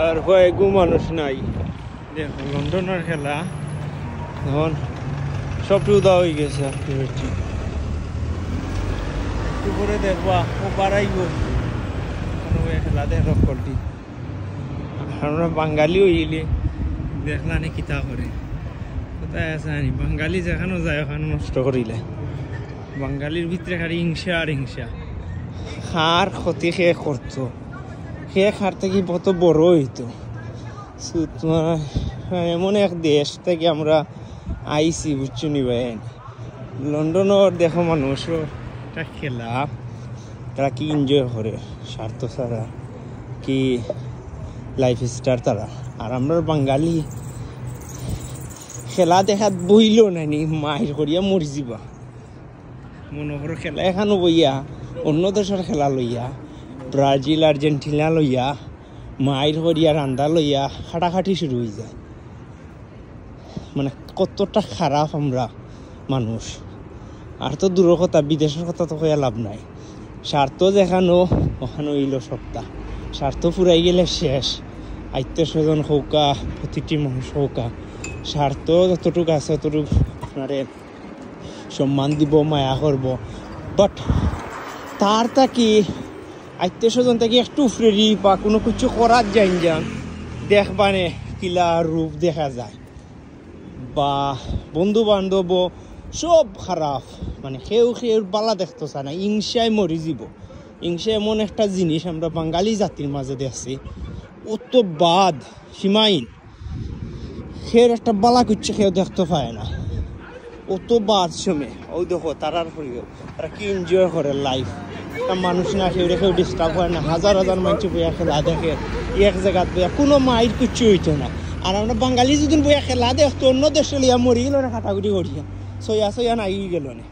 আর কয়েকগু মানুষ নাই। দেখো লন্ডনের খেলা এখন সব উদা হয়ে গেছে। একটু করে দেখবা ও বাড়াইব খেলা দেখ রক্ষটি। আমরা বাঙালি হইলে দেখলা নি কিতা করে কোথায় আছে আনি বাঙালি যেখানে যায় ওখানে নষ্ট করিলে। বাঙালির ভিতরে খালি হিংসা আর হিংসা। খার ক্ষতি খেয়ে করতো, খেয়ে খার থেকে কত বড় হইতো। এমন এক দেশ থেকে আমরা আইসি বুঝছো নি ভাই। লন্ডনের দেখো মানুষও একটা খেলা তারা কি এনজয় করে স্বার্থ ছাড়া, কি লাইফ স্টাইল তারা। আর আমরা বাঙালি খেলা দেখাত বইল নানি মাহির করিয়া মরি যাবা। মনে করো খেলা এখানো বইয়া অন্য দেশের খেলা লইয়া ব্রাজিল আর্জেন্টিনা লইয়া মাহির করিয়া রান্দা লইয়া খাটাখাটি শুরু হয়ে যায়। মানে কতটা খারাপ আমরা মানুষ। আর তো দূরের কথা বিদেশের কথা তো কইয়া লাভ নাই। স্বার্থ যেখানো ওখানে হইল সপ্তাহ, স্বার্থ ফুরাই গেলে শেষ। আত্মীয় স্বজন হৌকা প্রতিটি মানুষ হৌকা স্বার্থ যতটুকু আছে ততটুকু আপনারে সম্মান দিব, মায়া করব। বাট তার থাকি আত্মীয় স্বজন থেকে একটু ফ্রেরি বা কোনো কিছু করার যাই যান দেখবানে কিলা রূপ দেখা যায়। বা বন্ধু বান্ধব সব খারাপ, মানে কেউ বালা দেখতো চায় না, হিংসায় মরি যাব। হিংসা এমন একটা জিনিস আমরা বাঙালি জাতির মাঝে দেখছি অত বাদ সীমাহীন। সের একটা বালা করছে কেউ দেখতে পায় না, অত বাদ সময়। ওই দেখো তারার তারা কি এনজয় করে লাইফ। একটা মানুষ না কেউ ডিস্টার্ব হয় না, হাজার হাজার মানুষ বইয়া খেলা দেখে এক জায়গাত বইয়া, কোনো মায়ের কিচ্ছু হইতো না। আর আমরা বাঙালি যদি বইয়া খেলা দেখতো অন্য দেশে লিয়া মরি গেল না কাটাকুটি করিয়া সইয়া নাই গেল না।